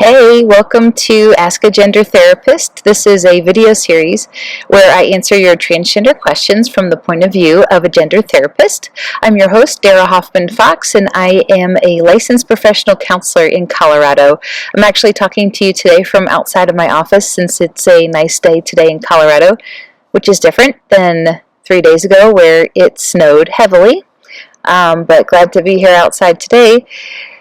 Hey, welcome to Ask a Gender Therapist. This is a video series where I answer your transgender questions from the point of view of a gender therapist. I'm your host, Dara Hoffman-Fox, and I am a licensed professional counselor in Colorado. I'm actually talking to you today from outside of my office since it's a nice day today in Colorado, which is different than 3 days ago where it snowed heavily. But glad to be here outside today.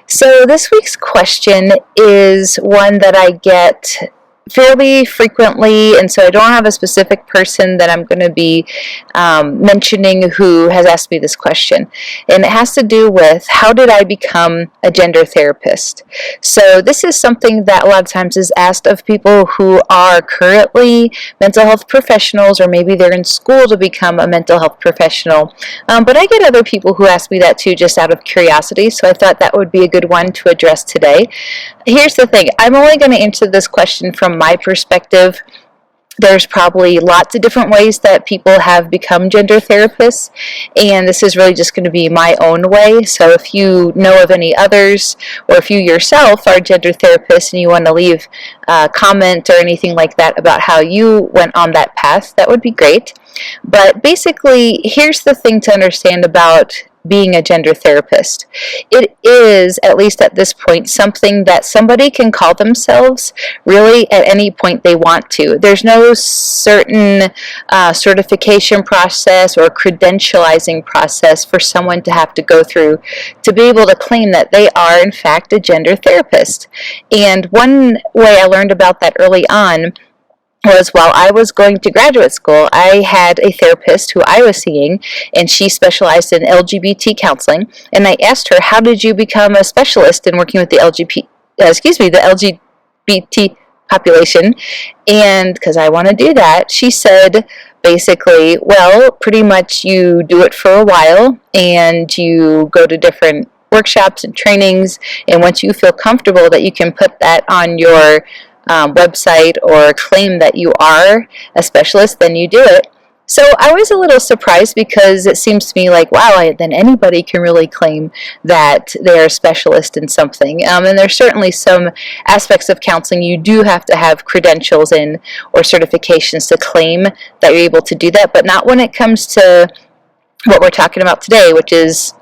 So this week's question is one that I get fairly frequently, and so I don't have a specific person that I'm going to be mentioning who has asked me this question. And it has to do with, how did I become a gender therapist? So this is something that a lot of times is asked of people who are currently mental health professionals, or maybe they're in school to become a mental health professional. But I get other people who ask me that too, just out of curiosity, so I thought that would be a good one to address today. Here's the thing, I'm only going to answer this question from my perspective. There's probably lots of different ways that people have become gender therapists, and this is really just going to be my own way. So if you know of any others, or if you yourself are a gender therapist and you want to leave a comment or anything like that about how you went on that path, that would be great. But basically, here's the thing to understand about being a gender therapist. It is, at least at this point, something that somebody can call themselves really at any point they want to. There's no certain certification process or credentializing process for someone to have to go through to be able to claim that they are in fact a gender therapist. And one way I learned about that early on was while I was going to graduate school. I had a therapist who I was seeing, and she specialized in LGBT counseling, and I asked her, how did you become a specialist in working with the LGBT population? And because I want to do that, she said basically, well, pretty much you do it for a while, and you go to different workshops and trainings, and once you feel comfortable that you can put that on your website or claim that you are a specialist, then you do it. So I was a little surprised, because it seems to me like, wow, then anybody can really claim that they're a specialist in something. And there's certainly some aspects of counseling you do have to have credentials in or certifications to claim that you're able to do that, but not when it comes to what we're talking about today, which is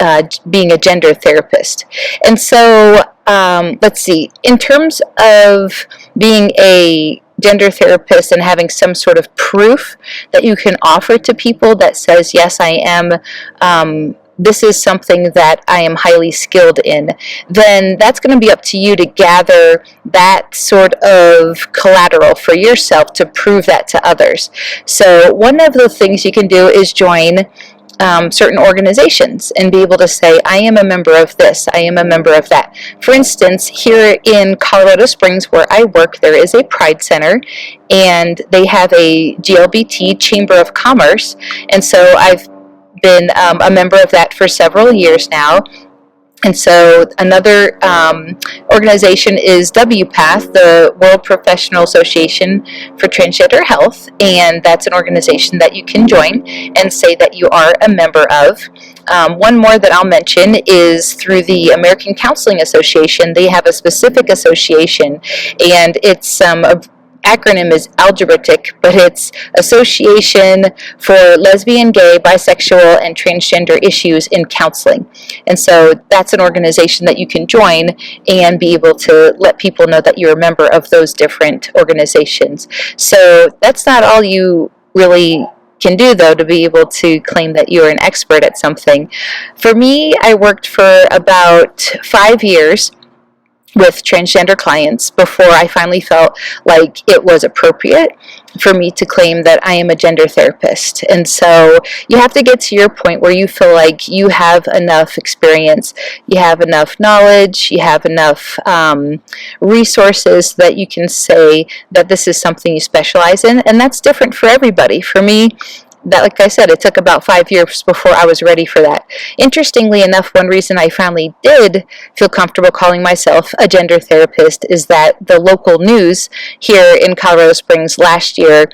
being a gender therapist. And so let's see, in terms of being a gender therapist and having some sort of proof that you can offer to people that says, yes, I am, this is something that I am highly skilled in, then that's going to be up to you to gather that sort of collateral for yourself to prove that to others. So one of the things you can do is join certain organizations and be able to say, I am a member of this, I am a member of that. For instance, here in Colorado Springs where I work, there is a Pride Center, and they have a GLBT Chamber of Commerce, and so I've been a member of that for several years now. And so another organization is WPATH, the World Professional Association for Transgender Health, and that's an organization that you can join and say that you are a member of. One more that I'll mention is through the American Counseling Association. They have a specific association, and it's acronym is ALGBRITIC, but it's Association for Lesbian, Gay, Bisexual, and Transgender Issues in Counseling. And so that's an organization that you can join and be able to let people know that you're a member of those different organizations. So that's not all you really can do, though, to be able to claim that you're an expert at something. For me, I worked for about 5 years with transgender clients before I finally felt like it was appropriate for me to claim that I am a gender therapist. And so you have to get to your point where you feel like you have enough experience, you have enough knowledge, you have enough resources that you can say that this is something you specialize in, and that's different for everybody. For me, that, like I said, it took about 5 years before I was ready for that. Interestingly enough, one reason I finally did feel comfortable calling myself a gender therapist is that the local news here in Colorado Springs last year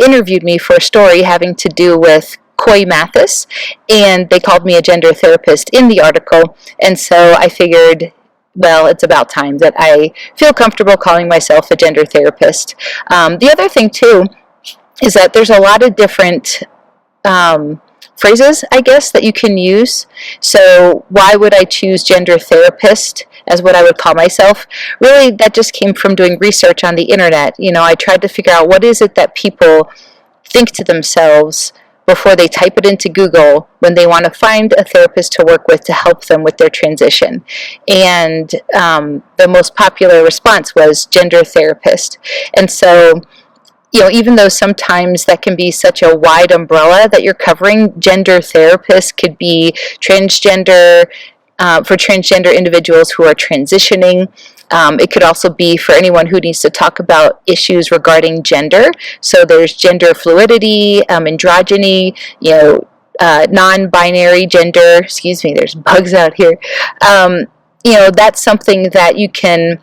interviewed me for a story having to do with Coy Mathis, and they called me a gender therapist in the article, and so I figured well, it's about time that I feel comfortable calling myself a gender therapist. The other thing, too, is that there's a lot of different phrases, I guess, that you can use. So why would I choose gender therapist as what I would call myself? Really, that just came from doing research on the internet. I tried to figure out what is it that people think to themselves before they type it into Google when they want to find a therapist to work with to help them with their transition. And the most popular response was gender therapist. And so, even though sometimes that can be such a wide umbrella that you're covering, gender therapist could be transgender, for transgender individuals who are transitioning. It could also be for anyone who needs to talk about issues regarding gender. So there's gender fluidity, androgyny, non-binary gender. Excuse me, there's bugs out here. That's something that you can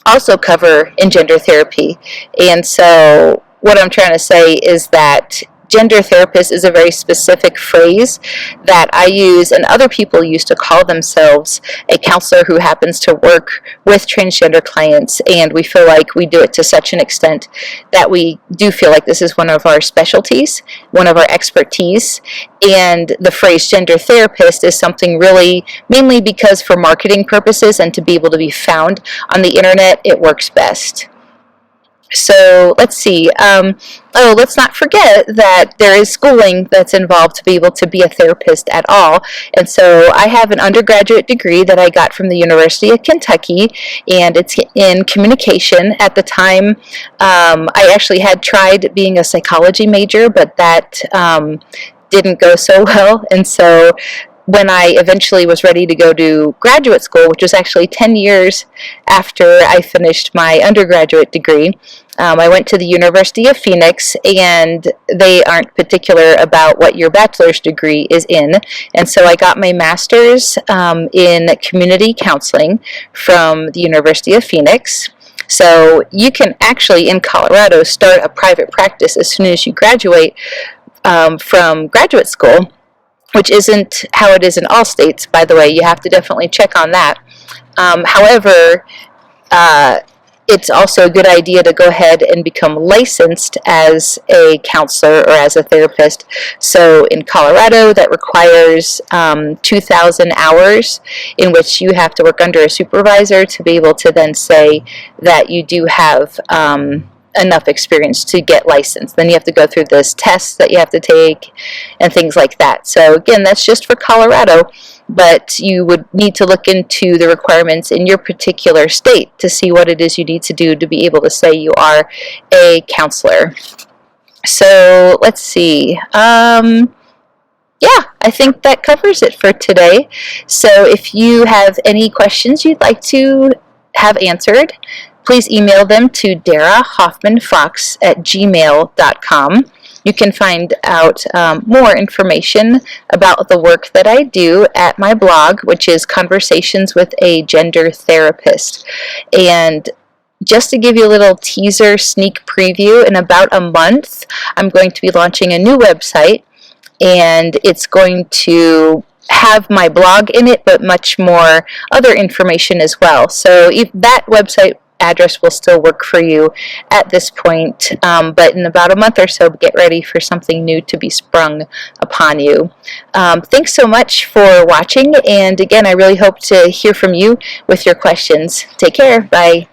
also cover in gender therapy. And so what I'm trying to say is that gender therapist is a very specific phrase that I use and other people use to call themselves a counselor who happens to work with transgender clients, and we feel like we do it to such an extent that we do feel like this is one of our specialties, one of our expertise. And the phrase gender therapist is something really mainly because for marketing purposes and to be able to be found on the internet, it works best. So let's see. Let's not forget that there is schooling that's involved to be able to be a therapist at all. And so I have an undergraduate degree that I got from the University of Kentucky, and it's in communication. At the time, I actually had tried being a psychology major, but that didn't go so well. And so when I eventually was ready to go to graduate school, which was actually 10 years after I finished my undergraduate degree, I went to the University of Phoenix, and they aren't particular about what your bachelor's degree is in. And so I got my master's in community counseling from the University of Phoenix. So you can actually, in Colorado, start a private practice as soon as you graduate from graduate school, which isn't how it is in all states, by the way. You have to definitely check on that. However, it's also a good idea to go ahead and become licensed as a counselor or as a therapist. So in Colorado, that requires 2,000 hours in which you have to work under a supervisor to be able to then say that you do have enough experience to get licensed. Then you have to go through this test that you have to take and things like that. So again, that's just for Colorado, but you would need to look into the requirements in your particular state to see what it is you need to do to be able to say you are a counselor. So let's see. Yeah, I think that covers it for today. So if you have any questions you'd like to have answered, please email them to darahoffmanfox@gmail.com. You can find out more information about the work that I do at my blog, which is Conversations with a Gender Therapist. And just to give you a little teaser sneak preview, in about a month, I'm going to be launching a new website, and it's going to have my blog in it, but much more other information as well. So if that website address will still work for you at this point, but in about a month or so, get ready for something new to be sprung upon you. Thanks so much for watching, and again, I really hope to hear from you with your questions. Take care. Bye.